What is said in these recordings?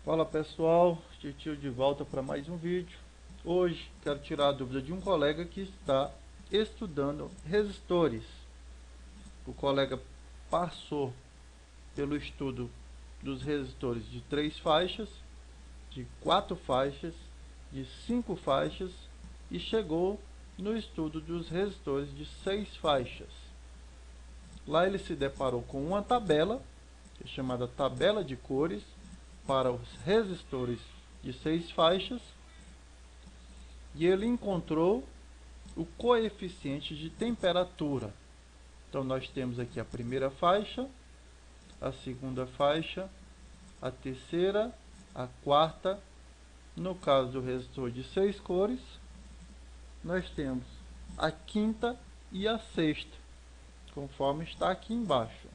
Fala pessoal, Titio de volta para mais um vídeo. Hoje quero tirar a dúvida de um colega que está estudando resistores. O colega passou pelo estudo dos resistores de 3 faixas, de 4 faixas, de 5 faixas e chegou no estudo dos resistores de 6 faixas. Lá ele se deparou com uma tabela, chamada tabela de cores, para os resistores de 6 faixas, e ele encontrou o coeficiente de temperatura. Então nós temos aqui a primeira faixa, a segunda faixa, a terceira, a quarta. No caso do resistor de 6 cores, nós temos a quinta e a sexta, conforme está aqui embaixo.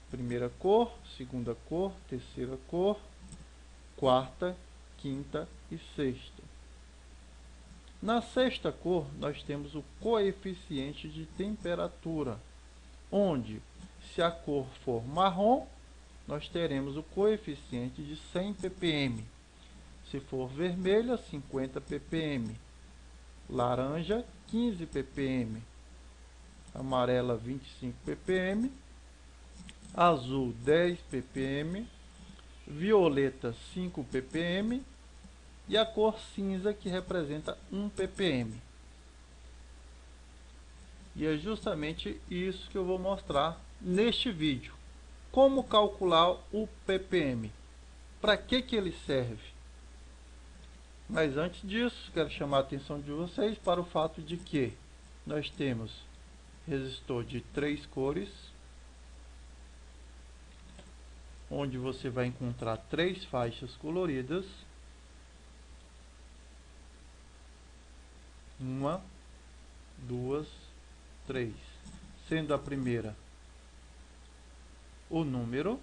Primeira cor, segunda cor, terceira cor, quarta, quinta e sexta. Na sexta cor, nós temos o coeficiente de temperatura, onde, se a cor for marrom, nós teremos o coeficiente de 100 ppm. Se for vermelha, 50 ppm. Laranja, 15 ppm. Amarela, 25 ppm. Azul, 10 ppm. Violeta, 5 ppm. E a cor cinza, que representa 1 ppm. E é justamente isso que eu vou mostrar neste vídeo. Como calcular o ppm? Para que ele serve? Mas antes disso, quero chamar a atenção de vocês para o fato de que nós temos resistor de 3 cores, onde você vai encontrar 3 faixas coloridas. Uma, duas, três. Sendo a primeira o número,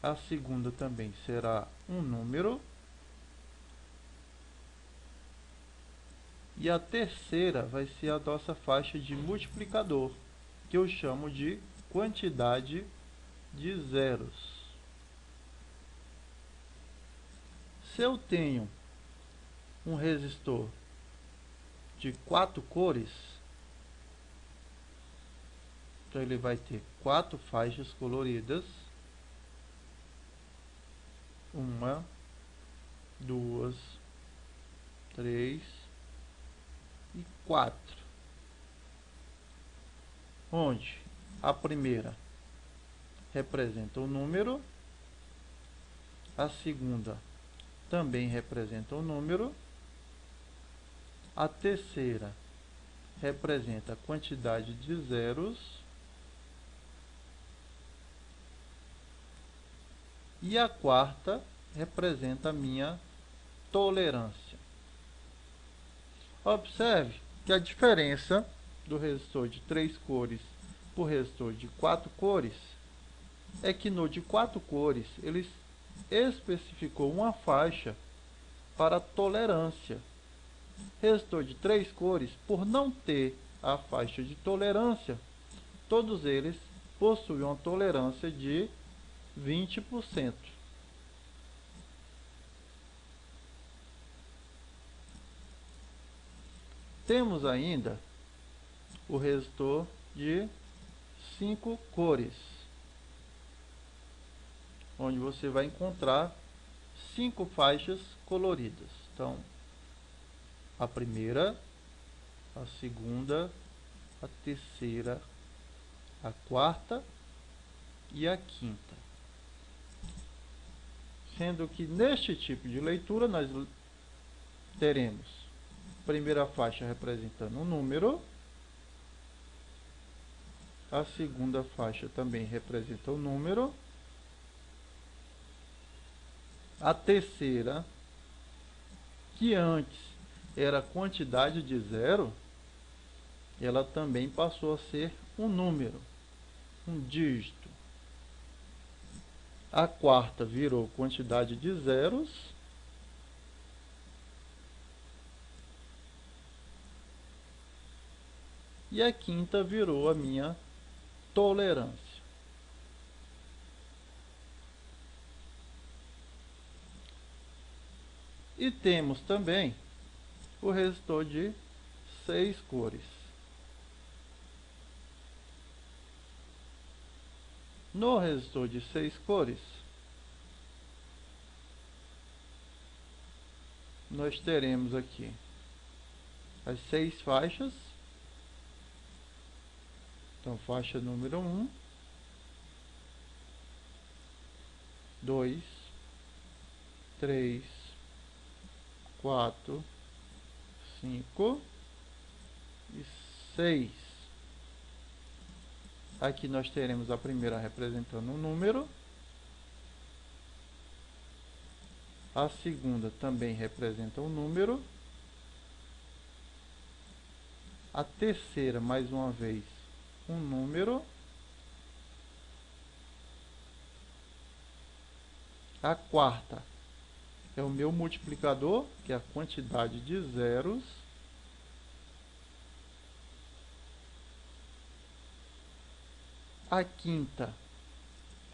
a segunda também será um número, e a terceira vai ser a nossa faixa de multiplicador, que eu chamo de quantidade de zeros. Se eu tenho um resistor de 4 cores, então ele vai ter 4 faixas coloridas. Uma, duas, três e 4. Onde a primeira representa o número, a segunda também representa o número, a terceira representa a quantidade de zeros e a quarta representa a minha tolerância. Observe que a diferença do resistor de 3 cores para o resistor de 4 cores é que no de 4 cores ele especificou uma faixa para tolerância. Resistor de 3 cores, por não ter a faixa de tolerância, todos eles possuem uma tolerância de 20%. Temos ainda o resistor de 5 cores, onde você vai encontrar 5 faixas coloridas. Então, a primeira, a segunda, a terceira, a quarta e a quinta. Sendo que neste tipo de leitura nós teremos a primeira faixa representando um número, a segunda faixa também representa um número, a terceira, que antes era quantidade de zero, ela também passou a ser um número, um dígito. A quarta virou quantidade de zeros. E a quinta virou a minha tolerância. E temos também o resistor de 6 cores. No resistor de 6 cores, nós teremos aqui as 6 faixas. Então, faixa número 1, 2, 3, 4, 5 e 6. Aqui nós teremos a primeira representando um número, a segunda também representa um número, a terceira, mais uma vez, um número, a quarta é o meu multiplicador, que é a quantidade de zeros, a quinta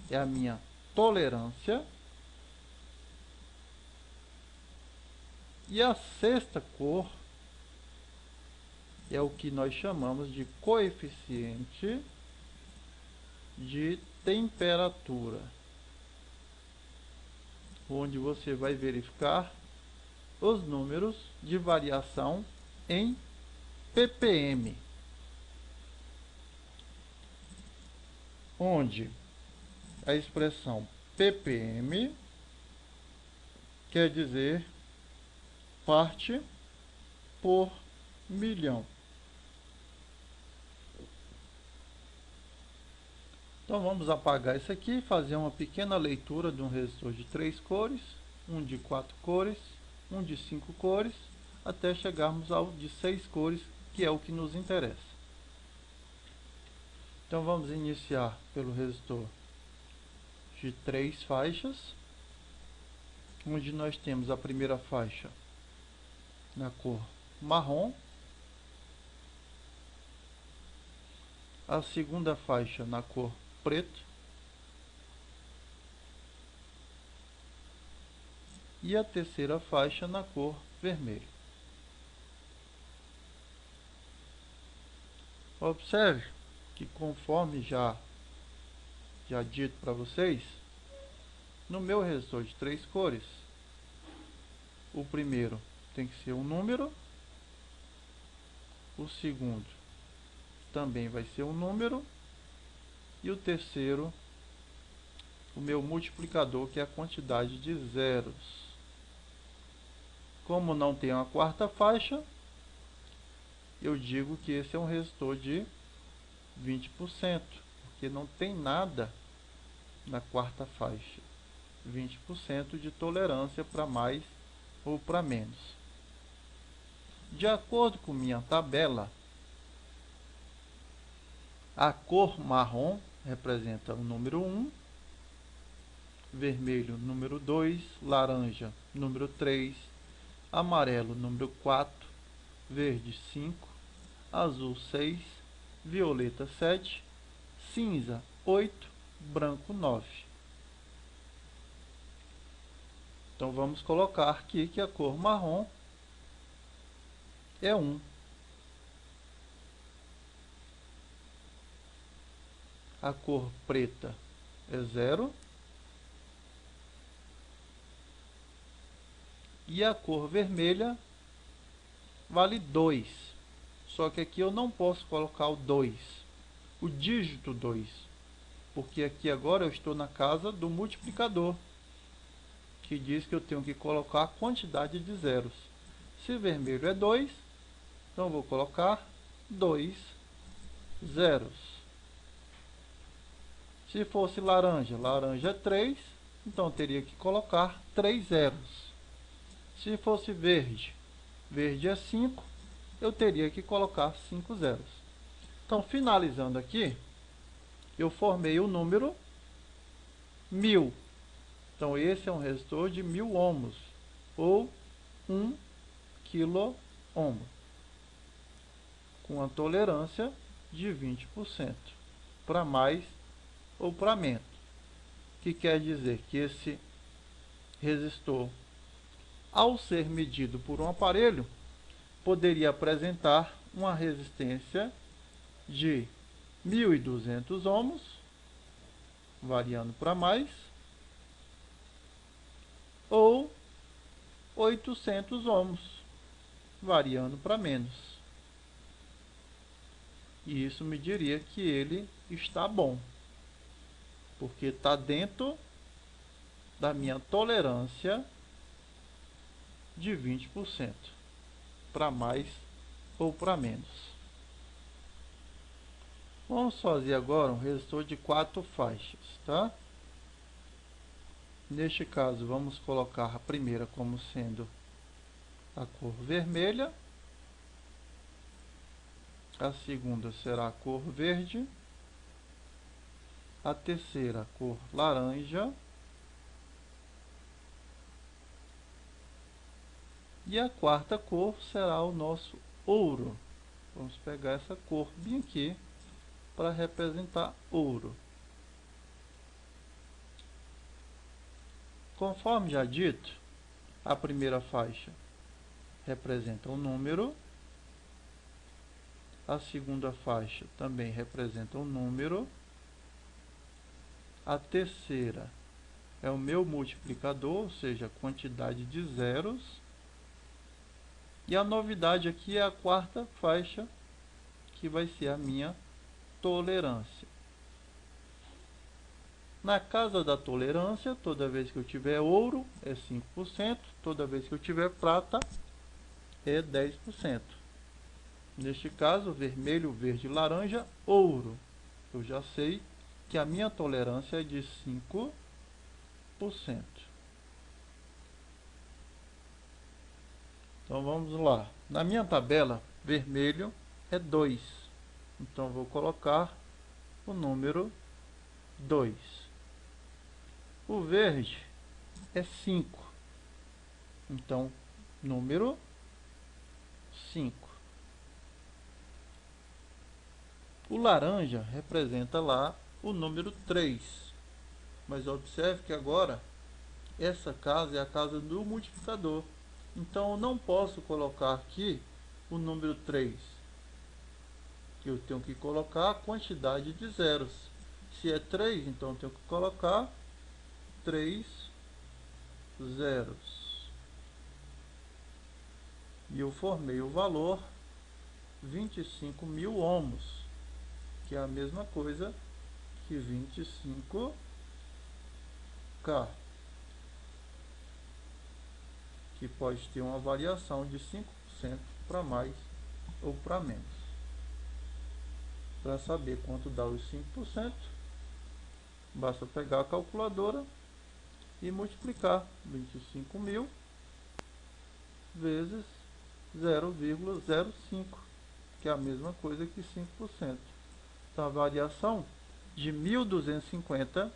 é a minha tolerância, e a sexta cor é o que nós chamamos de coeficiente de temperatura, onde você vai verificar os números de variação em ppm, onde a expressão ppm quer dizer parte por milhão. Então vamos apagar isso aqui e fazer uma pequena leitura de um resistor de 3 cores, um de 4 cores, um de 5 cores, até chegarmos ao de 6 cores, que é o que nos interessa. Então vamos iniciar pelo resistor de 3 faixas, onde nós temos a primeira faixa na cor marrom, a segunda faixa na cor preto e a terceira faixa na cor vermelho. Observe que, conforme já dito para vocês, no meu resistor de 3 cores, o primeiro tem que ser um número, o segundo também vai ser um número, e o terceiro, o meu multiplicador, que é a quantidade de zeros. Como não tem uma quarta faixa, eu digo que esse é um resistor de 20%, porque não tem nada na quarta faixa. 20% de tolerância para mais ou para menos. De acordo com minha tabela, a cor marrom representa o número 1, vermelho número 2, laranja número 3, amarelo número 4, verde 5, azul 6, violeta 7, cinza 8, branco 9. Então vamos colocar aqui que a cor marrom é 1. A cor preta é 0. E a cor vermelha vale 2. Só que aqui eu não posso colocar o 2, o dígito 2, porque aqui agora eu estou na casa do multiplicador, que diz que eu tenho que colocar a quantidade de zeros. Se vermelho é 2, então eu vou colocar 2 zeros. Se fosse laranja, laranja é 3, então eu teria que colocar 3 zeros. Se fosse verde, verde é 5, eu teria que colocar 5 zeros. Então, finalizando aqui, eu formei o número 1000. Então, esse é um resistor de 1000 ohms, ou 1 kilo ohm, com a tolerância de 20%, para mais ou para menos. Que quer dizer que esse resistor, ao ser medido por um aparelho, poderia apresentar uma resistência de 1.200 ohms, variando para mais, ou 800 ohms, variando para menos. E isso me diria que ele está bom, porque está dentro da minha tolerância de 20%, para mais ou para menos. Vamos fazer agora um resistor de 4 faixas, tá? Neste caso, vamos colocar a primeira como sendo a cor vermelha, a segunda será a cor verde, a terceira a cor laranja e a quarta cor será o nosso ouro. Vamos pegar essa cor bem aqui para representar ouro. Conforme já dito, a primeira faixa representa um número, a segunda faixa também representa um número, a terceira é o meu multiplicador, ou seja, a quantidade de zeros, e a novidade aqui é a quarta faixa, que vai ser a minha tolerância. Na casa da tolerância, toda vez que eu tiver ouro é 5%, toda vez que eu tiver prata é 10%. Neste caso, vermelho, verde, laranja, ouro. Eu já sei que a minha tolerância é de 5%. Então vamos lá. Na minha tabela, vermelho é 2. Então vou colocar o número 2. O verde é 5. Então, número 5. O laranja representa lá o número 3. Mas observe que agora essa casa é a casa do multiplicador. Então eu não posso colocar aqui o número 3. Eu tenho que colocar a quantidade de zeros. Se é 3, então eu tenho que colocar 3 zeros. E eu formei o valor 25.000 ohms, que é a mesma coisa que 25K, que pode ter uma variação de 5% para mais ou para menos. Para saber quanto dá os 5%, basta pegar a calculadora e multiplicar 25.000 vezes 0,05, que é a mesma coisa que 5%. Então a variação de 1.250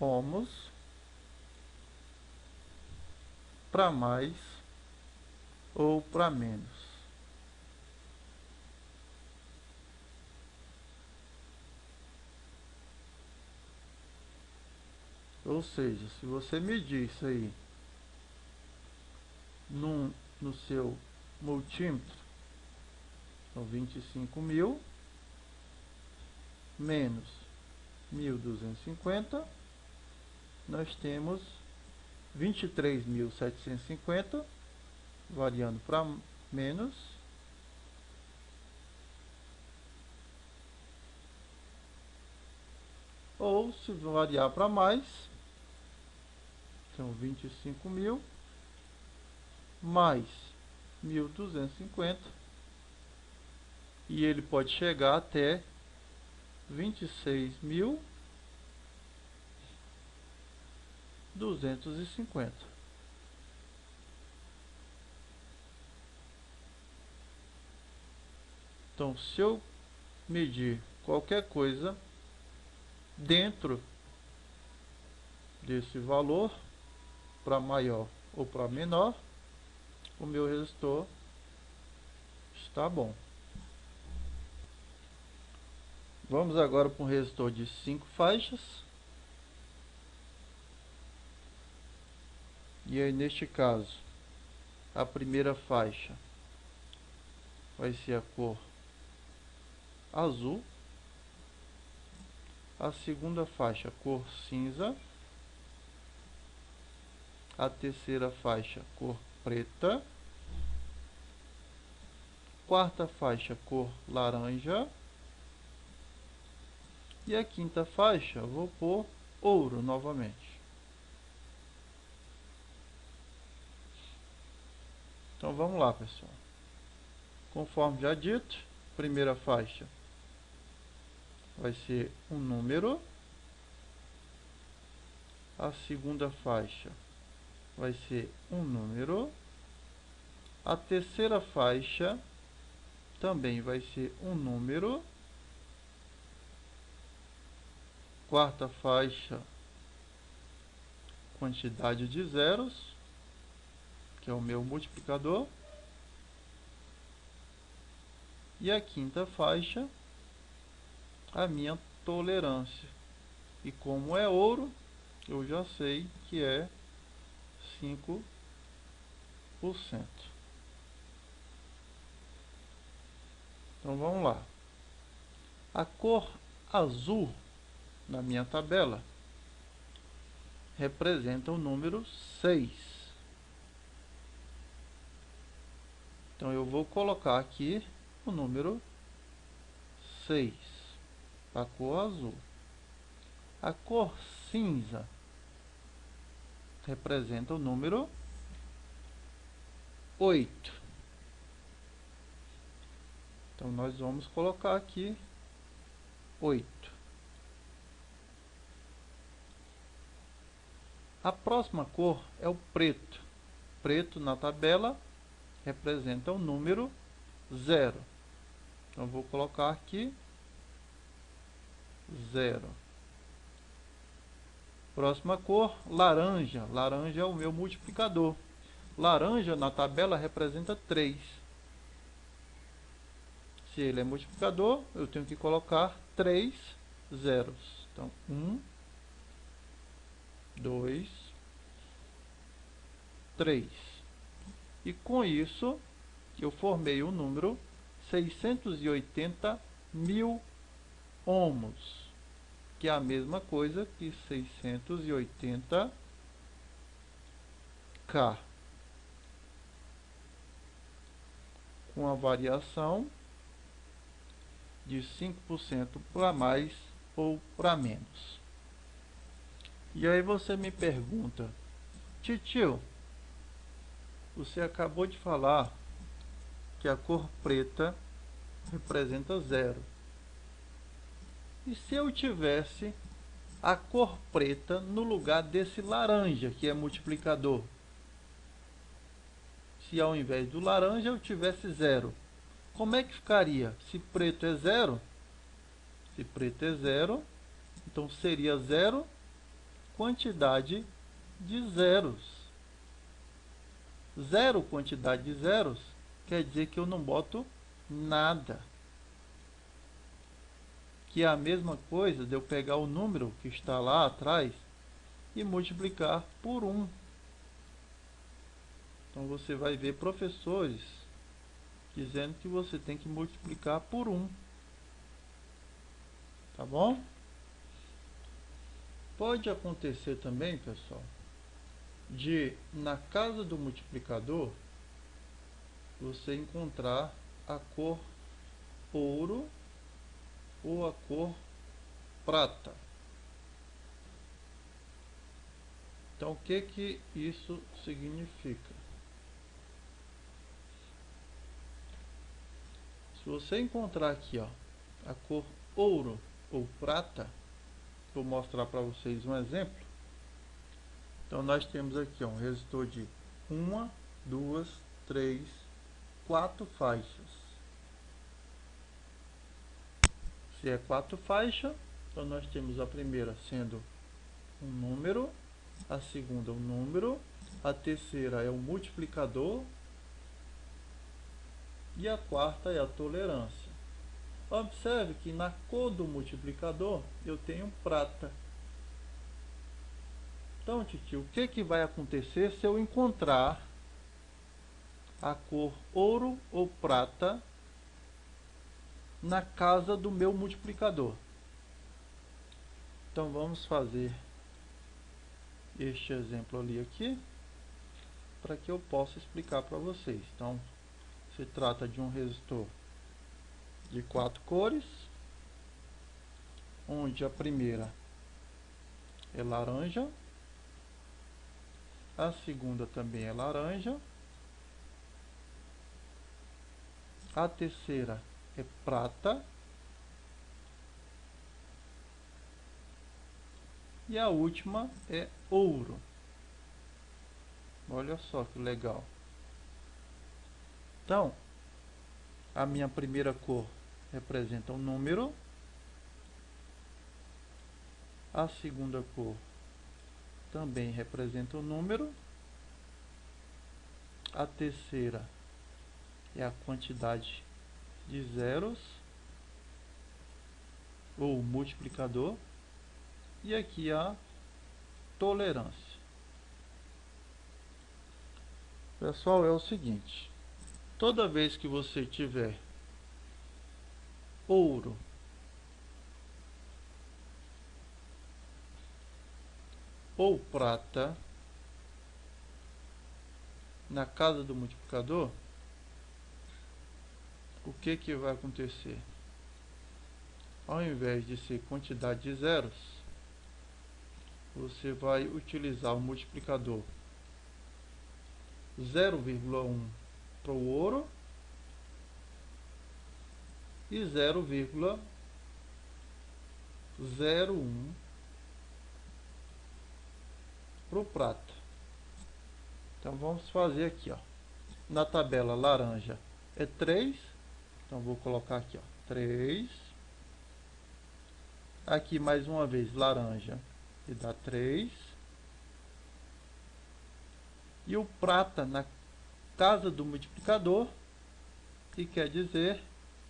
ohms para mais ou para menos. Ou seja, se você medir isso aí no seu multímetro, são 25.000 menos 1.250, nós temos 23.750, variando para menos, ou se variar para mais, são 25.000 mais 1.250, e ele pode chegar até 26.250. Então, se eu medir qualquer coisa dentro desse valor, para maior ou para menor, o meu resistor está bom. Vamos agora para um resistor de 5 faixas. E aí, neste caso, A primeira faixa vai ser a cor azul. A segunda faixa, cor cinza. A terceira faixa, cor preta. Quarta faixa, cor laranja. E a quinta faixa, vou pôr ouro novamente. Então vamos lá, pessoal. Conforme já dito, primeira faixa vai ser um número. A segunda faixa vai ser um número. A terceira faixa também vai ser um número. Quarta faixa, quantidade de zeros, que é o meu multiplicador. E a quinta faixa, a minha tolerância. E como é ouro, eu já sei que é 5%. Então vamos lá. A cor azul na minha tabela representa o número 6. Então eu vou colocar aqui o número 6, a cor azul. A cor cinza representa o número 8. Então nós vamos colocar aqui 8. A próxima cor é o preto. Preto na tabela representa o número 0. Então eu vou colocar aqui 0. Próxima cor, laranja. Laranja é o meu multiplicador. Laranja na tabela representa 3. Se ele é multiplicador, eu tenho que colocar 3 zeros. Então, 1, 2, 3. E com isso, eu formei o número 680 mil ohms, que é a mesma coisa que 680 K, com a variação de 5% para mais ou para menos. E aí você me pergunta, titio, você acabou de falar que a cor preta representa 0. E se eu tivesse a cor preta no lugar desse laranja, que é multiplicador? Se ao invés do laranja eu tivesse 0, como é que ficaria? Se preto é 0, se preto é 0, então seria 0 quantidade de zeros. 0 quantidade de zeros quer dizer que eu não boto nada. Que é a mesma coisa de eu pegar o número que está lá atrás e multiplicar por 1. Então você vai ver professores dizendo que você tem que multiplicar por 1. Tá bom? Pode acontecer também, pessoal, de na casa do multiplicador você encontrar a cor ouro ou a cor prata. Então o que que isso significa? Se você encontrar aqui, ó, a cor ouro ou prata, vou mostrar para vocês um exemplo. Então nós temos aqui, ó, um resistor de 1, 2, 3, 4 faixas. Se é 4 faixas, então nós temos a primeira sendo um número, a segunda um número, a terceira é o multiplicador e a quarta é a tolerância. Observe que na cor do multiplicador eu tenho prata. Então, titio, o que vai acontecer se eu encontrar a cor ouro ou prata na casa do meu multiplicador. Então vamos fazer este exemplo ali aqui, para que eu possa explicar para vocês. Então, se trata de um resistor de 4 cores, onde a primeira é laranja, a segunda também é laranja, a terceira é prata e a última é ouro. Olha só que legal. Então, a minha primeira cor representa um número, a segunda cor também representa um número, a terceira é a quantidade de zeros, ou multiplicador, e aqui a tolerância. Pessoal, é o seguinte, toda vez que você tiver ouro ou prata na casa do multiplicador, o que que vai acontecer? Ao invés de ser quantidade de zeros, você vai utilizar o multiplicador 0,1 para o ouro e 0,01 para o prata. Então vamos fazer aqui, ó. Na tabela laranja é 3, então vou colocar aqui, ó, 3. Aqui mais uma vez laranja, que dá 3. E o prata na casa do multiplicador, que quer dizer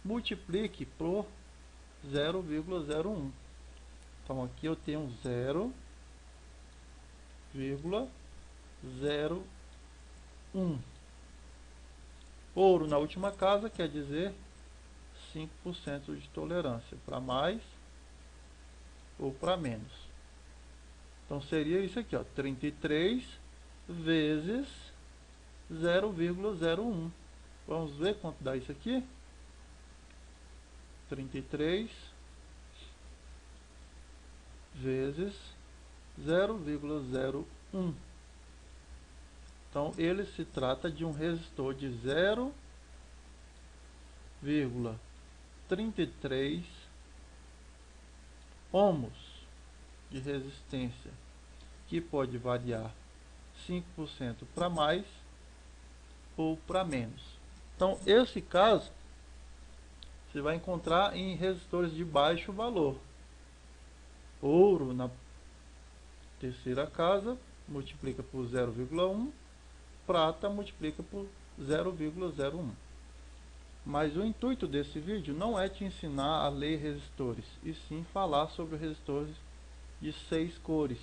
multiplique por 0,01. Então aqui eu tenho 0,01. Ouro na última casa quer dizer 5% de tolerância, para mais ou para menos. Então seria isso aqui, ó, 33 vezes 0,01. Vamos ver quanto dá isso aqui? 33 vezes 0,01. Então ele se trata de um resistor de 0,33 ohms de resistência, que pode variar 5% para mais ou para menos. Então esse caso você vai encontrar em resistores de baixo valor. Ouro na terceira casa multiplica por 0,1, prata multiplica por 0,01. Mas o intuito desse vídeo não é te ensinar a ler resistores, e sim falar sobre resistores de 6 cores,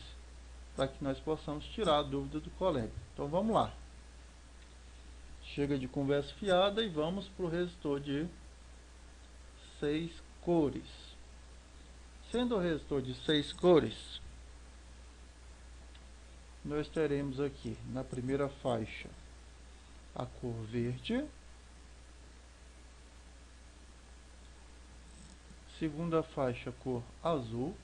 para que nós possamos tirar a dúvida do colega. Então vamos lá. Chega de conversa fiada e vamos para o resistor de 6 cores. Sendo o resistor de 6 cores, nós teremos aqui na primeira faixa a cor verde, segunda faixa a cor azul,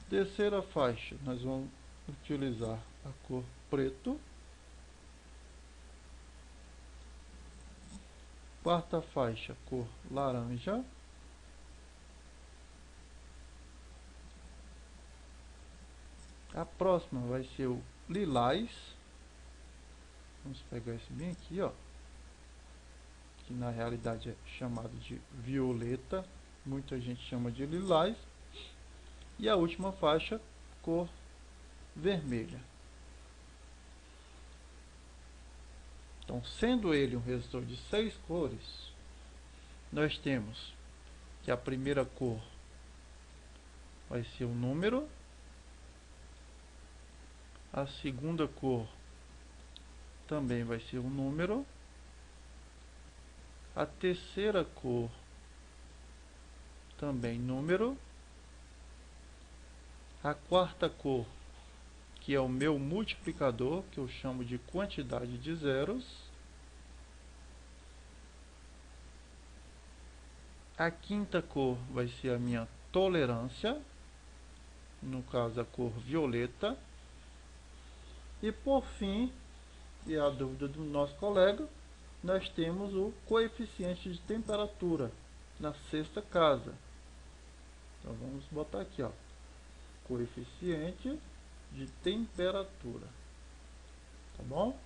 terceira faixa nós vamos utilizar a cor preto, quarta faixa cor laranja, a próxima vai ser o lilás. Vamos pegar esse bem aqui, ó, que na realidade é chamado de violeta, muita gente chama de lilás. E a última faixa, cor vermelha. Então, sendo ele um resistor de 6 cores, nós temos que a primeira cor vai ser o número, A segunda cor também vai ser um número. A terceira cor também número. A quarta cor, que é o meu multiplicador, que eu chamo de quantidade de zeros. A quinta cor vai ser a minha tolerância, no caso a cor violeta. E por fim, e a dúvida do nosso colega, nós temos o coeficiente de temperatura na sexta casa. Então vamos botar aqui, ó, coeficiente de temperatura, tá bom?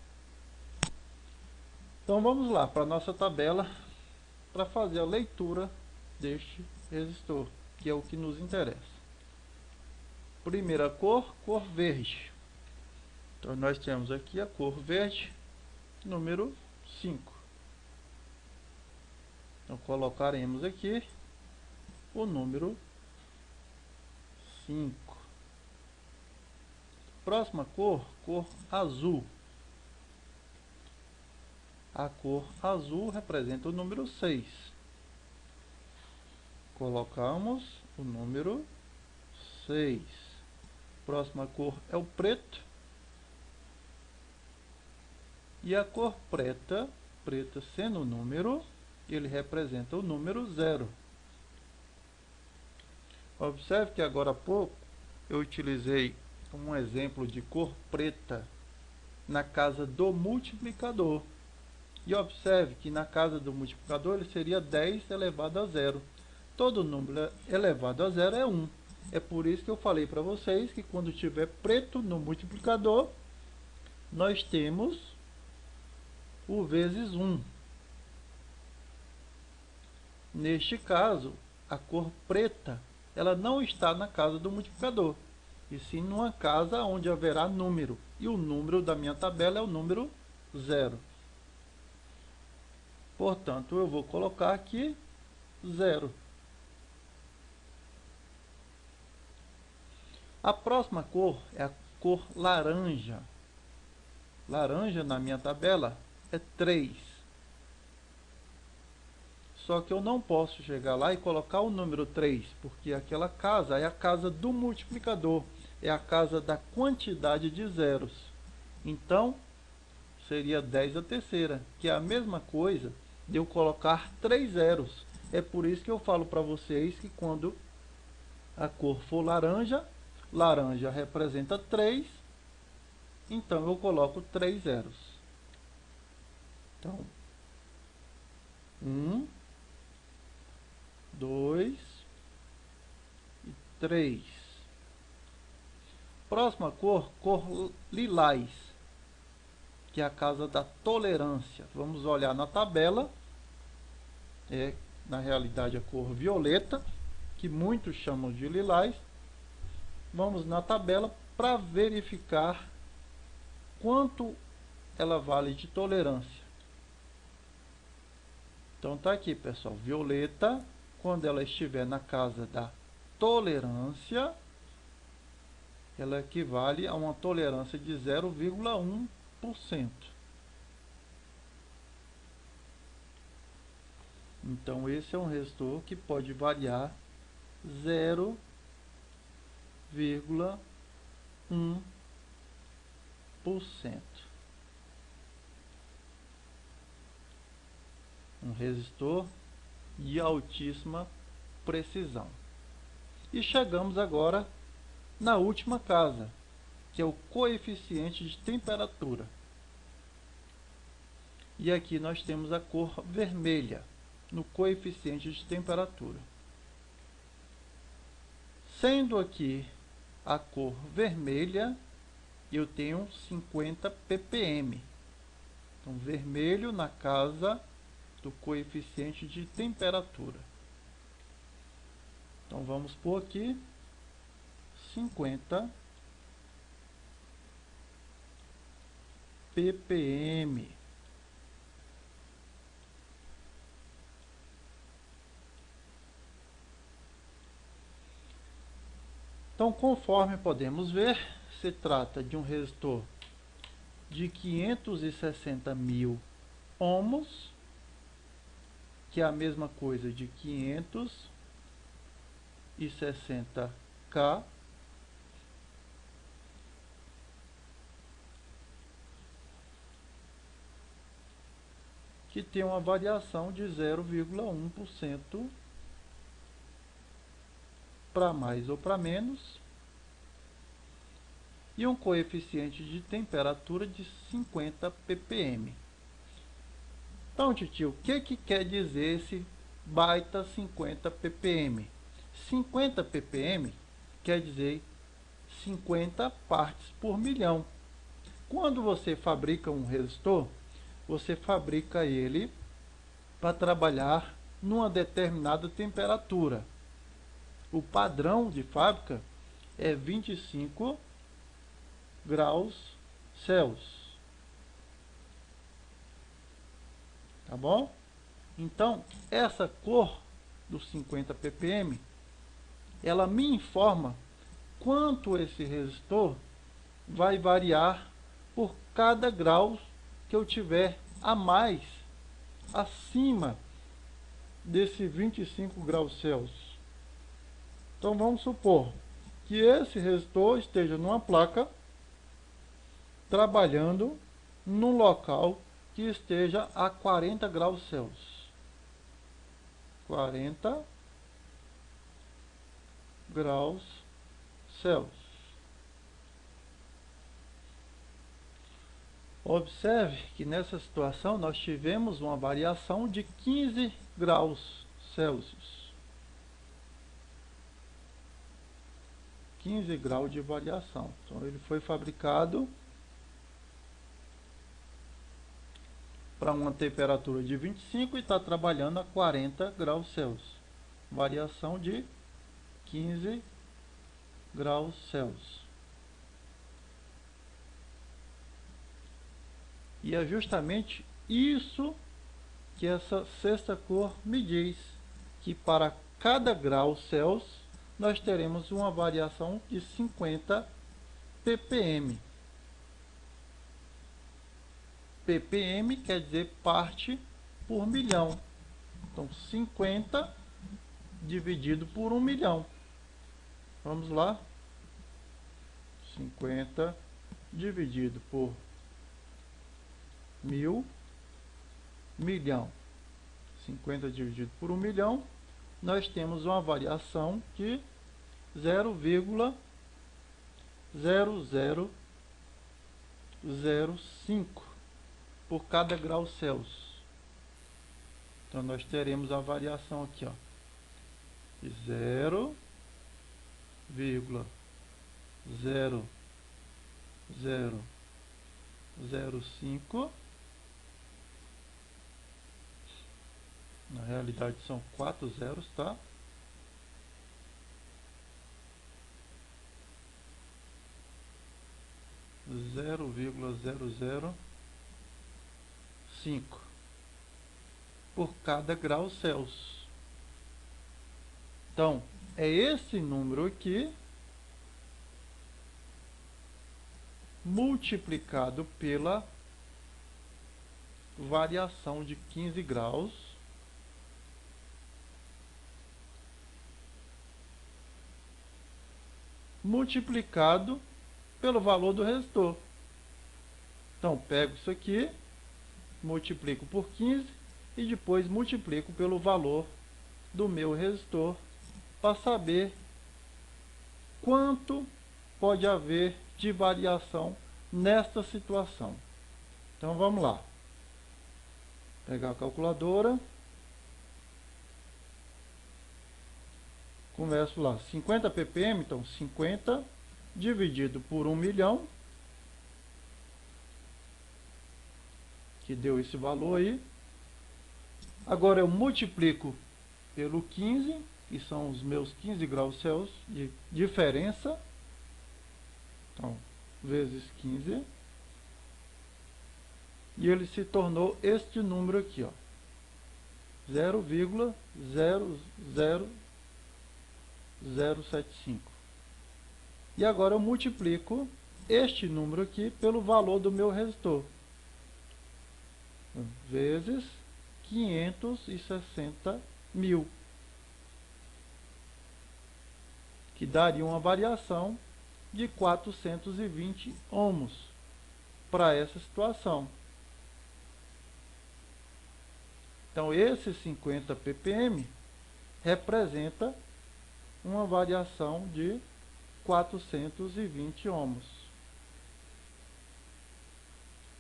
Então vamos lá para a nossa tabela para fazer a leitura deste resistor, que é o que nos interessa. Primeira cor, cor verde. Então nós temos aqui a cor verde, número 5. Então colocaremos aqui o número 5. Próxima cor, cor azul. A cor azul representa o número 6. Colocamos o número 6. Próxima cor é o preto. E a cor preta, preta sendo o número, ele representa o número 0. Observe que agora há pouco eu utilizei um exemplo de cor preta na casa do multiplicador. E observe que na casa do multiplicador ele seria 10 elevado a 0. Todo número elevado a 0 é 1. É por isso que eu falei para vocês que quando tiver preto no multiplicador, nós temos o vezes 1. Neste caso, a cor preta, ela não está na casa do multiplicador, e sim numa casa onde haverá número. E o número da minha tabela é o número 0. Portanto, eu vou colocar aqui 0. A próxima cor é a cor laranja. Laranja na minha tabela é 3. Só que eu não posso chegar lá e colocar o número 3, porque aquela casa é a casa do multiplicador, é a casa da quantidade de zeros. Então, seria 10 a terceira, que é a mesma coisa de eu colocar 3 zeros. É por isso que eu falo para vocês que quando a cor for laranja, laranja representa 3, então eu coloco 3 zeros. Então, 1, 2 e 3. Próxima cor, cor lilás, que é a casa da tolerância. Vamos olhar na tabela. É, na realidade, a cor violeta, que muitos chamam de lilás. Vamos na tabela para verificar quanto ela vale de tolerância. Então tá aqui, pessoal, violeta, quando ela estiver na casa da tolerância, ela equivale a uma tolerância de 0,1%. Então esse é um resistor que pode variar 0,1%. Um resistor de altíssima precisão. E chegamos agora na última casa, que é o coeficiente de temperatura. E aqui nós temos a cor vermelha no coeficiente de temperatura. Sendo aqui a cor vermelha, eu tenho 50 ppm. Então, vermelho na casa do coeficiente de temperatura. Então vamos pôr aqui 50 ppm. Então, conforme podemos ver, se trata de um resistor de 560.000 ohms, que é a mesma coisa de 560K, que tem uma variação de 0,1% para mais ou para menos, e um coeficiente de temperatura de 50 ppm. Então, titio, o que quer dizer esse baita 50 ppm? 50 ppm quer dizer 50 partes por milhão. Quando você fabrica um resistor, você fabrica ele para trabalhar numa determinada temperatura. O padrão de fábrica é 25 graus Celsius. Tá bom? Então, essa cor dos 50 ppm, ela me informa quanto esse resistor vai variar por cada grau que eu tiver a mais acima desse 25 graus Celsius. Então vamos supor que esse resistor esteja numa placa trabalhando num local que esteja a 40 graus Celsius. 40 graus Celsius. Observe que nessa situação nós tivemos uma variação de 15 graus Celsius. 15 graus de variação. Então ele foi fabricado para uma temperatura de 25 e está trabalhando a 40 graus Celsius. Variação de 15 graus Celsius. E é justamente isso que essa sexta cor me diz, que para cada grau Celsius nós teremos uma variação de 50 ppm. ppm quer dizer parte por milhão. Então 50 dividido por 1 milhão. Vamos lá. 50 dividido por 1000, milhão. 50 dividido por 1 milhão, nós temos uma variação de 0,0005 por cada grau Celsius. Então nós teremos a variação aqui, ó, de 0,0005. Na realidade são 4 zeros, tá? Zero vírgula 005 por cada grau Celsius. Então, é esse número aqui multiplicado pela variação de 15 graus multiplicado pelo valor do resistor. Então, pego isso aqui, multiplico por 15 e depois multiplico pelo valor do meu resistor para saber quanto pode haver de variação nesta situação. Então, vamos lá. Pegar a calculadora. Começo lá, 50 ppm, então 50 dividido por 1 milhão, que deu esse valor aí. Agora eu multiplico pelo 15, que são os meus 15 graus Celsius de diferença. Então, vezes 15. E ele se tornou este número aqui, ó, 0,00075. E agora eu multiplico este número aqui pelo valor do meu resistor, vezes 560.000, que daria uma variação de 420 ohms para essa situação. Então, esse 50 ppm representa uma variação de 420 ohms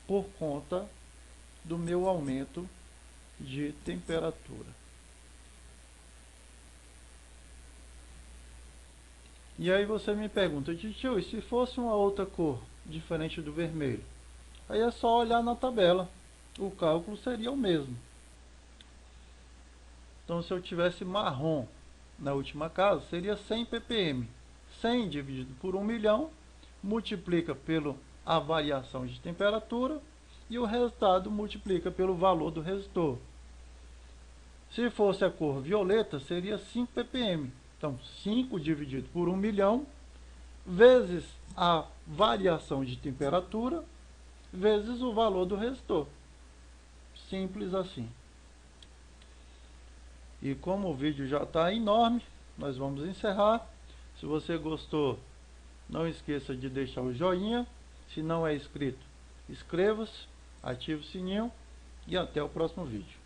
por conta do meu aumento de temperatura. E aí você me pergunta, tio, e se fosse uma outra cor diferente do vermelho? Aí é só olhar na tabela, o cálculo seria o mesmo. Então, se eu tivesse marrom na última casa, seria 100 ppm. 100 dividido por 1 milhão, multiplica pela variação de temperatura e o resultado multiplica pelo valor do resistor. Se fosse a cor violeta, seria 5 ppm. Então, 5 dividido por 1 milhão, vezes a variação de temperatura, vezes o valor do resistor. Simples assim. E como o vídeo já está enorme, nós vamos encerrar. Se você gostou, não esqueça de deixar o joinha. Se não é inscrito, inscreva-se, ative o sininho e até o próximo vídeo.